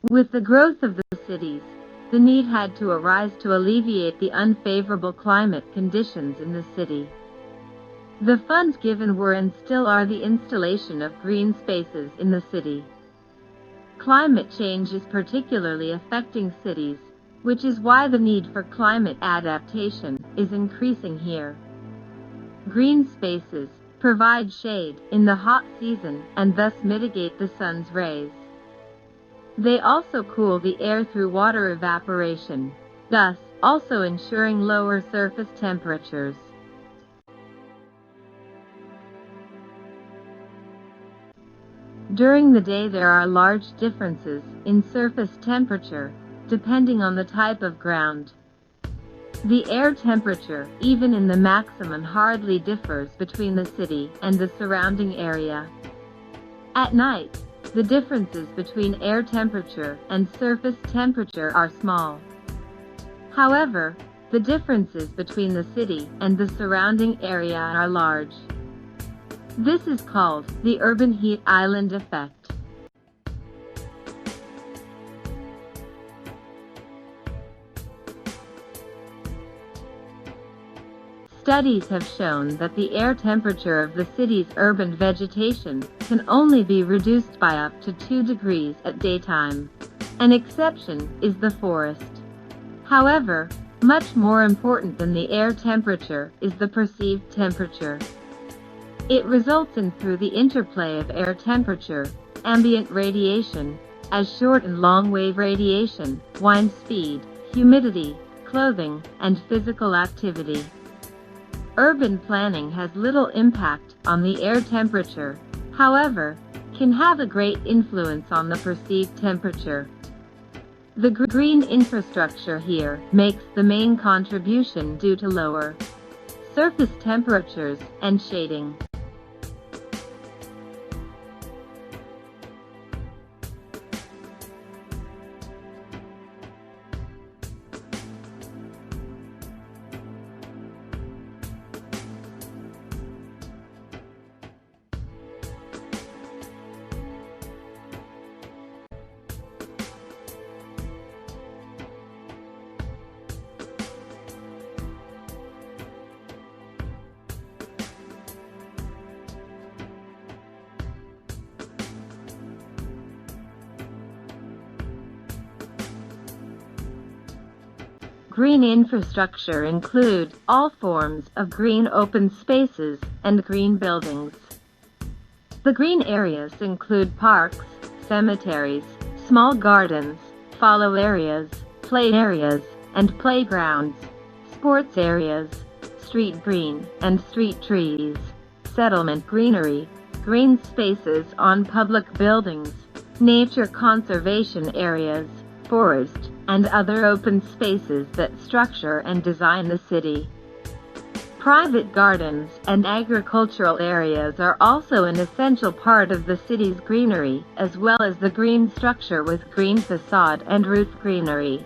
With the growth of the cities, the need had to arise to alleviate the unfavorable climate conditions in the city. The funds given were and still are the installation of green spaces in the city. Climate change is particularly affecting cities, which is why the need for climate adaptation is increasing here. Green spaces provide shade in the hot season and thus mitigate the sun's rays. They also cool the air through water evaporation, thus also ensuring lower surface temperatures. During the day there are large differences in surface temperature, depending on the type of ground. The air temperature, even in the maximum, hardly differs between the city and the surrounding area. At night, the differences between air temperature and surface temperature are small. However, the differences between the city and the surrounding area are large. This is called the urban heat island effect. Studies have shown that the air temperature of the city's urban vegetation can only be reduced by up to 2 degrees at daytime. An exception is the forest. However, much more important than the air temperature is the perceived temperature. It results in through the interplay of air temperature, ambient radiation, as short and long-wave radiation, wind speed, humidity, clothing, and physical activity. Urban planning has little impact on the air temperature, however, can have a great influence on the perceived temperature. The green infrastructure here makes the main contribution due to lower surface temperatures and shading. Green infrastructure include all forms of green open spaces and green buildings. The green areas include parks, cemeteries, small gardens, fallow areas, play areas, and playgrounds, sports areas, street green and street trees, settlement greenery, green spaces on public buildings, nature conservation areas, forest, and other open spaces that structure and design the city. Private gardens and agricultural areas are also an essential part of the city's greenery, as well as the green structure with green facade and roof greenery.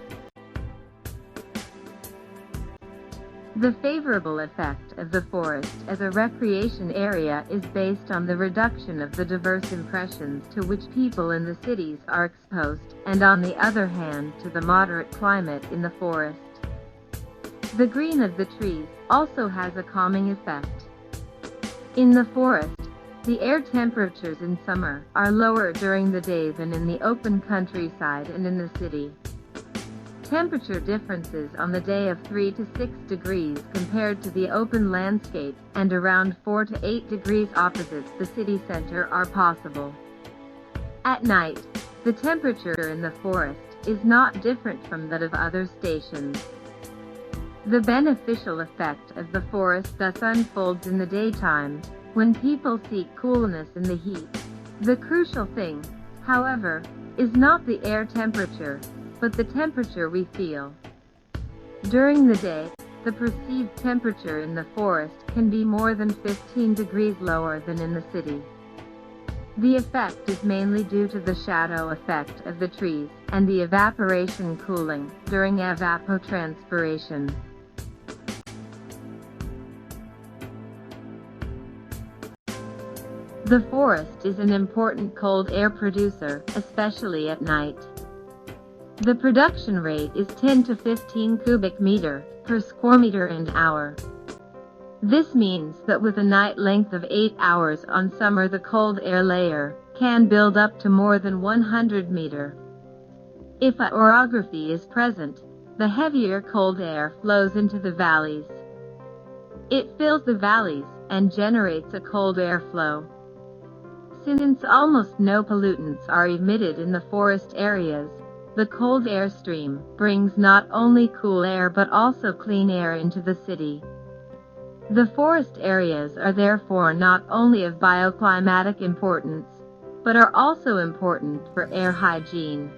The favorable effect of the forest as a recreation area is based on the reduction of the diverse impressions to which people in the cities are exposed, and on the other hand to the moderate climate in the forest. The green of the trees also has a calming effect. In the forest, the air temperatures in summer are lower during the day than in the open countryside and in the city. Temperature differences on the day of 3 to 6 degrees compared to the open landscape, and around 4 to 8 degrees opposite the city center are possible. At night, the temperature in the forest is not different from that of other stations. The beneficial effect of the forest thus unfolds in the daytime, when people seek coolness in the heat. The crucial thing, however, is not the air temperature, but the temperature we feel. During the day, the perceived temperature in the forest can be more than 15 degrees lower than in the city. The effect is mainly due to the shadow effect of the trees and the evaporation cooling during evapotranspiration. The forest is an important cold air producer, especially at night. The production rate is 10 to 15 cubic meter per square meter an hour. This means that with a night length of 8 hours on summer, the cold air layer can build up to more than 100 meter. If a orography is present, the heavier cold air flows into the valleys. It fills the valleys and generates a cold air flow. Since almost no pollutants are emitted in the forest areas, the cold air stream brings not only cool air but also clean air into the city. The forest areas are therefore not only of bioclimatic importance, but are also important for air hygiene.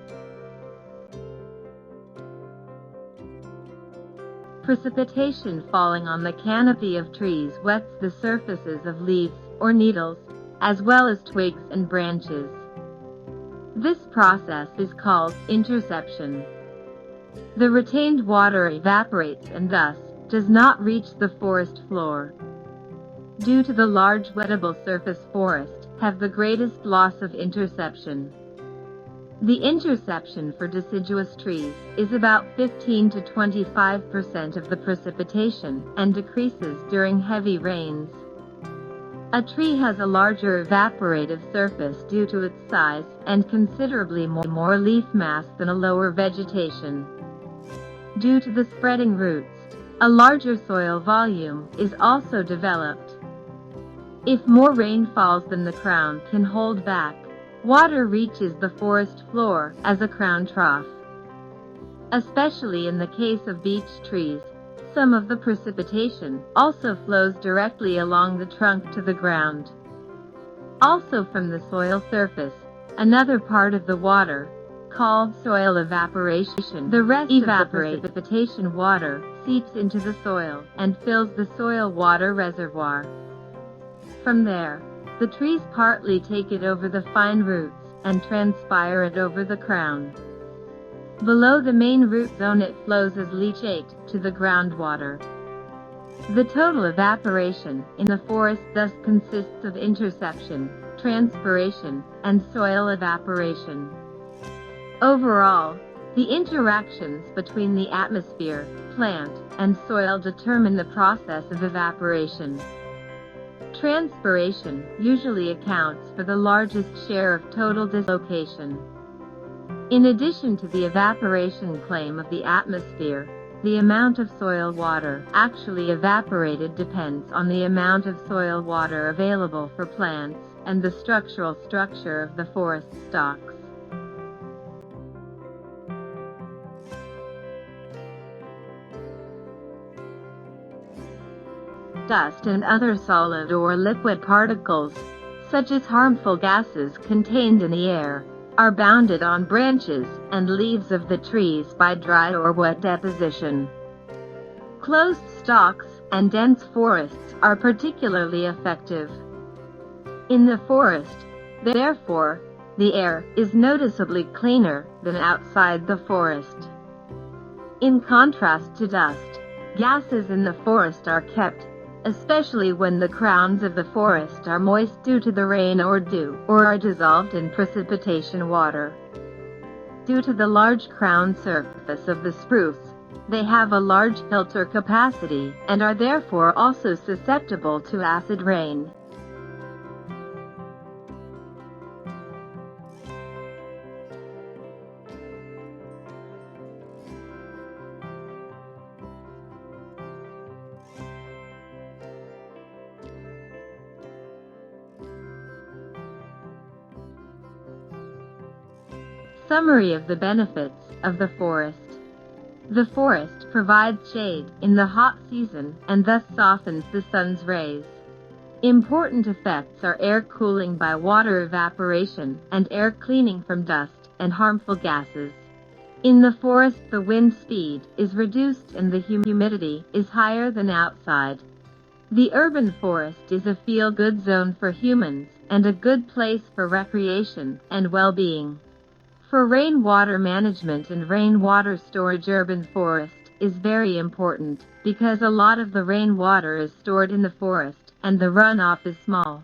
Precipitation falling on the canopy of trees wets the surfaces of leaves or needles, as well as twigs and branches. This process is called interception. The retained water evaporates and thus does not reach the forest floor. Due to the large wettable surface, forests have the greatest loss of interception. The interception for deciduous trees is about 15 to 25% of the precipitation and decreases during heavy rains. A tree has a larger evaporative surface due to its size and considerably more leaf mass than a lower vegetation. Due to the spreading roots, a larger soil volume is also developed. If more rain falls than the crown can hold back, water reaches the forest floor as a crown trough. Especially in the case of beech trees, some of the precipitation also flows directly along the trunk to the ground. Also from the soil surface, another part of the water, called soil evaporation, the rest of the precipitation water seeps into the soil and fills the soil water reservoir. From there, the trees partly take it over the fine roots and transpire it over the crown. Below the main root zone it flows as leachate to the groundwater. The total evaporation in the forest thus consists of interception, transpiration, and soil evaporation. Overall, the interactions between the atmosphere, plant, and soil determine the process of evaporation. Transpiration usually accounts for the largest share of total dislocation. In addition to the evaporation claim of the atmosphere, the amount of soil water actually evaporated depends on the amount of soil water available for plants and the structural structure of the forest stocks. Dust and other solid or liquid particles, such as harmful gases contained in the air, are bounded on branches and leaves of the trees by dry or wet deposition. Closed stalks and dense forests are particularly effective. In the forest, therefore, the air is noticeably cleaner than outside the forest. In contrast to dust, gases in the forest are kept, especially when the crowns of the forest are moist due to the rain or dew, or are dissolved in precipitation water. Due to the large crown surface of the spruce, they have a large filter capacity and are therefore also susceptible to acid rain. Summary of the benefits of the forest. The forest provides shade in the hot season and thus softens the sun's rays. Important effects are air cooling by water evaporation and air cleaning from dust and harmful gases. In the forest, the wind speed is reduced and the humidity is higher than outside. The urban forest is a feel-good zone for humans and a good place for recreation and well-being. For rainwater management and rainwater storage, urban forest is very important because a lot of the rainwater is stored in the forest and the runoff is small.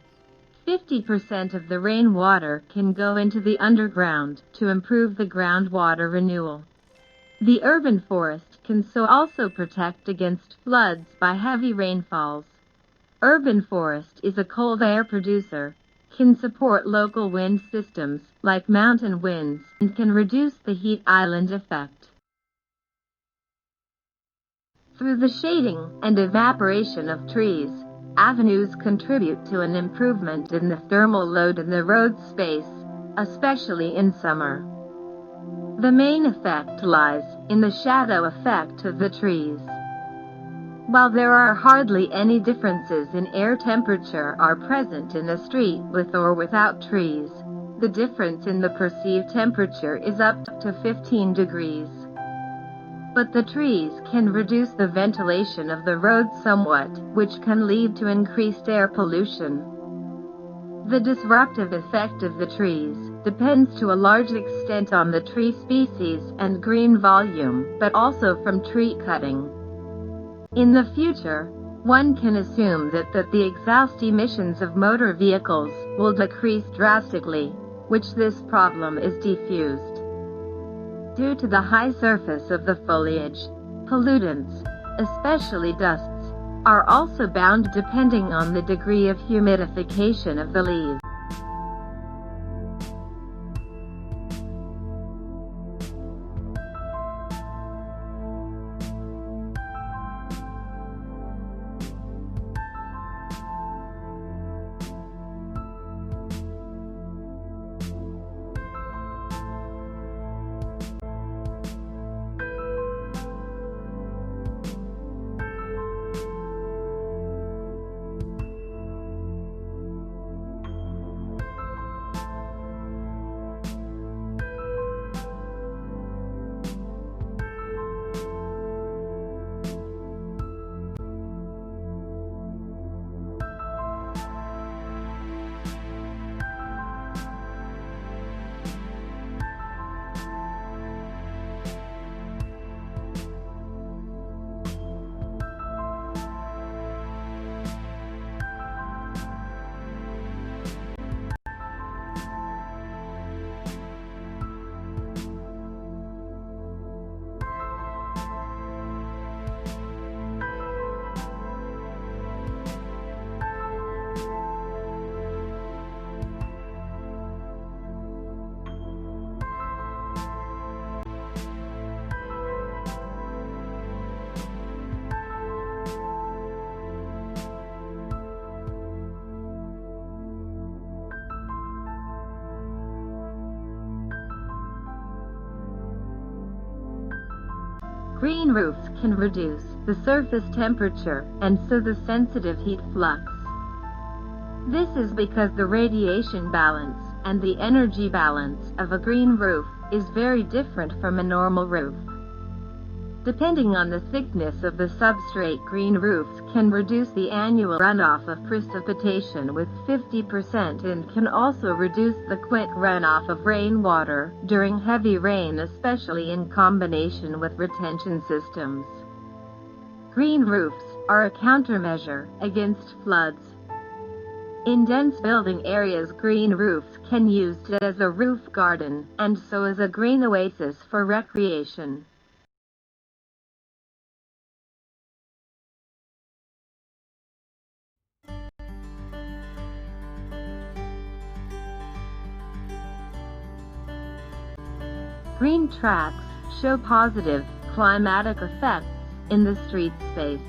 50% of the rainwater can go into the underground to improve the groundwater renewal. The urban forest can also protect against floods by heavy rainfalls. Urban forest is a cold air producer, can support local wind systems like mountain winds, and can reduce the heat island effect. Through the shading and evaporation of trees, avenues contribute to an improvement in the thermal load in the road space, especially in summer. The main effect lies in the shadow effect of the trees. While there are hardly any differences in air temperature are present in a street with or without trees, the difference in the perceived temperature is up to 15 degrees. But the trees can reduce the ventilation of the road somewhat, which can lead to increased air pollution. The disruptive effect of the trees depends to a large extent on the tree species and green volume, but also from tree cutting. In the future, one can assume that the exhaust emissions of motor vehicles will decrease drastically, which this problem is diffused. Due to the high surface of the foliage, pollutants, especially dusts, are also bound depending on the degree of humidification of the leaves. Green roofs can reduce the surface temperature and so the sensitive heat flux. This is because the radiation balance and the energy balance of a green roof is very different from a normal roof. Depending on the thickness of the substrate, green roofs can reduce the annual runoff of precipitation with 50% and can also reduce the quick runoff of rainwater during heavy rain, especially in combination with retention systems. Green roofs are a countermeasure against floods. In dense building areas, green roofs can be used as a roof garden and so as a green oasis for recreation. Green tracks show positive climatic effects in the street space.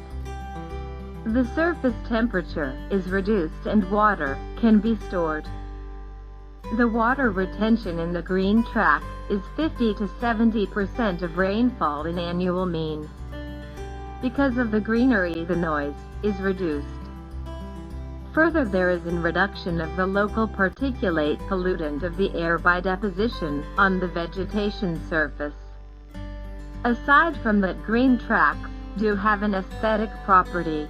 The surface temperature is reduced and water can be stored. The water retention in the green track is 50 to 70% of rainfall in annual mean. Because of the greenery, the noise is reduced. Further, there is a reduction of the local particulate pollutant of the air by deposition on the vegetation surface. Aside from that, green tracks do have an aesthetic property.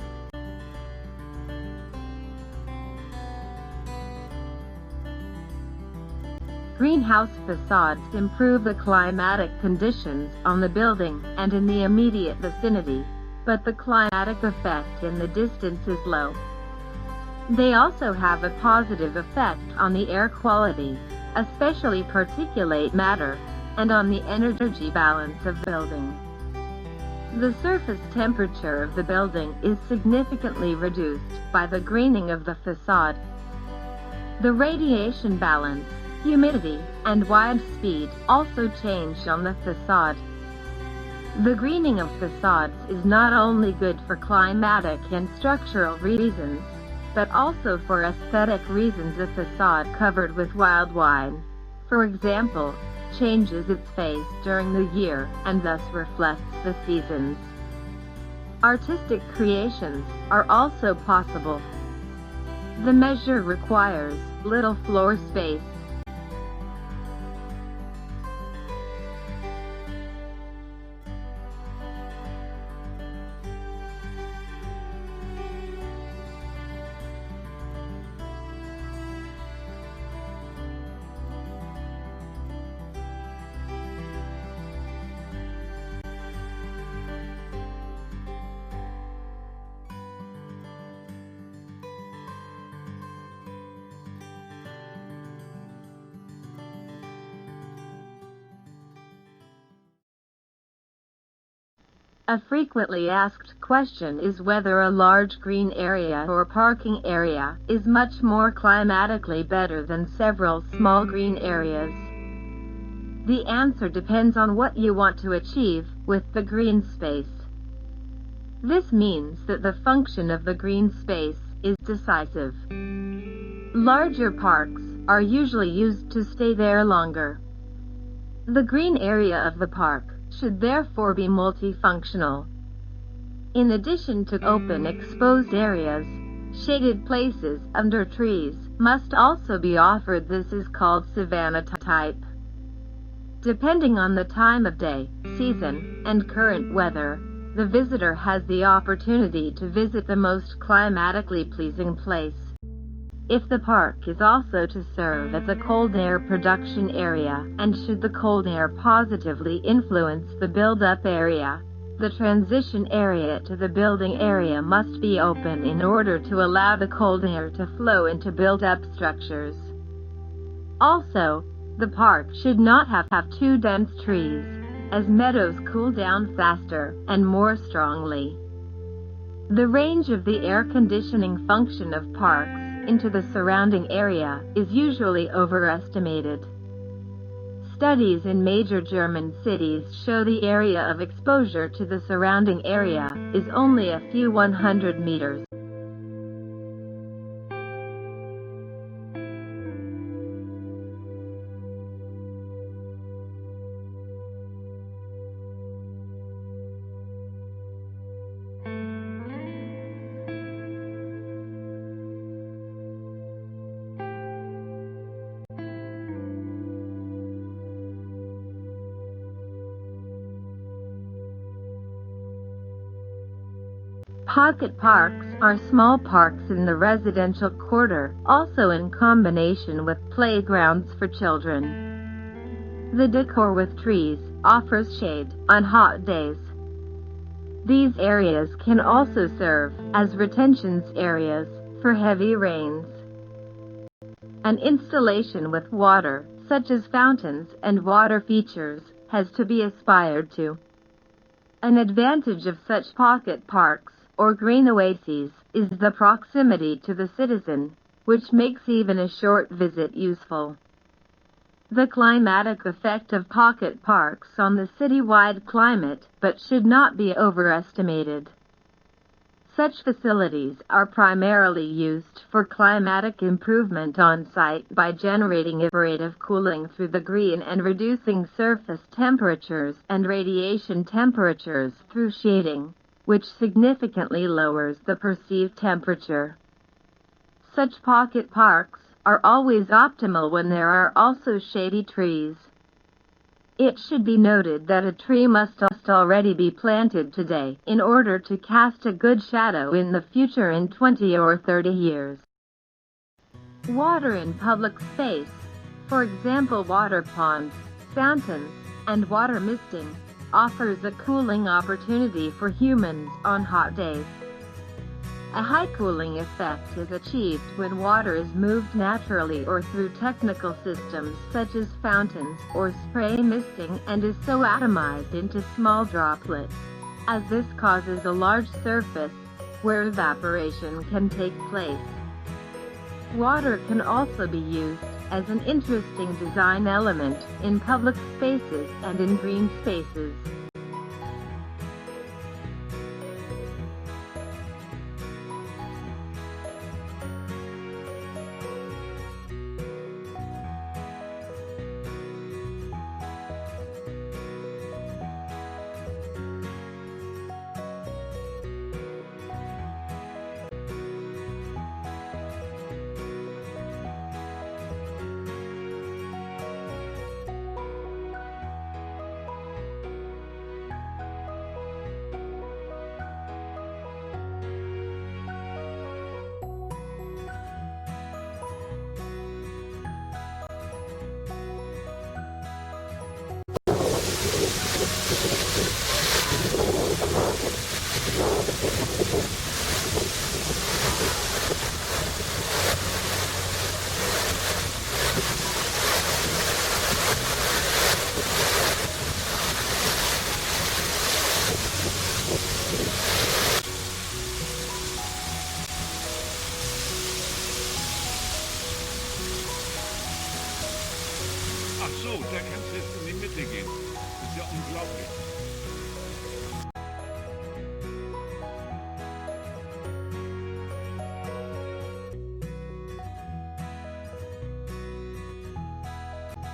Greenhouse facades improve the climatic conditions on the building and in the immediate vicinity, but the climatic effect in the distance is low. They also have a positive effect on the air quality, especially particulate matter, and on the energy balance of the building. The surface temperature of the building is significantly reduced by the greening of the facade. The radiation balance, humidity, and wind speed also change on the facade. The greening of facades is not only good for climatic and structural reasons, but also for aesthetic reasons. A facade covered with wild wine, for example, changes its face during the year and thus reflects the seasons. Artistic creations are also possible. The measure requires little floor space. A frequently asked question is whether a large green area or parking area is much more climatically better than several small green areas. The answer depends on what you want to achieve with the green space. This means that the function of the green space is decisive. Larger parks are usually used to stay there longer. The green area of the park should therefore be multifunctional. In addition to open exposed areas, shaded places under trees must also be offered. This is called savanna type. Depending on the time of day, season, and current weather, the visitor has the opportunity to visit the most climatically pleasing place. If the park is also to serve as a cold air production area, and should the cold air positively influence the build-up area, the transition area to the building area must be open in order to allow the cold air to flow into build-up structures. Also, the park should not have too dense trees, as meadows cool down faster and more strongly. The range of the air conditioning function of parks into the surrounding area is usually overestimated. Studies in major German cities show the area of exposure to the surrounding area is only a few 100 meters. Pocket parks are small parks in the residential quarter, also in combination with playgrounds for children. The decor with trees offers shade on hot days. These areas can also serve as retention areas for heavy rains. An installation with water, such as fountains and water features, has to be aspired to. An advantage of such pocket parks or green oases is the proximity to the citizen, which makes even a short visit useful. The climatic effect of pocket parks on the citywide climate but should not be overestimated. Such facilities are primarily used for climatic improvement on site by generating evaporative cooling through the green and reducing surface temperatures and radiation temperatures through shading, which significantly lowers the perceived temperature. Such pocket parks are always optimal when there are also shady trees. It should be noted that a tree must already be planted today in order to cast a good shadow in the future in 20 or 30 years. Water in public space, for example water ponds, fountains, and water misting, offers a cooling opportunity for humans on hot days. A high cooling effect is achieved when water is moved naturally or through technical systems such as fountains or spray misting and is so atomized into small droplets, as this causes a large surface where evaporation can take place. Water can also be used as an interesting design element in public spaces and in green spaces. Ach so, da kannst du jetzt in die Mitte gehen. Das ist ja unglaublich.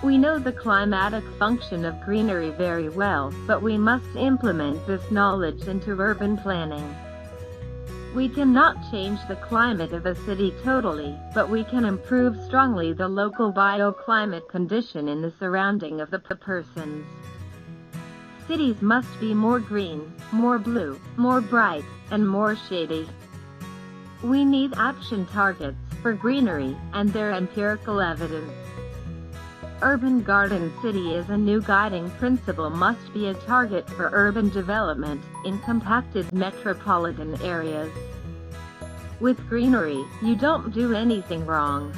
We know the climatic function of greenery very well, but we must implement this knowledge into urban planning. We cannot change the climate of a city totally, but we can improve strongly the local bioclimate condition in the surrounding of the persons. Cities must be more green, more blue, more bright, and more shady. We need action targets for greenery and their empirical evidence. Urban Garden City is a new guiding principle must be a target for urban development in compacted metropolitan areas. With greenery, you don't do anything wrong.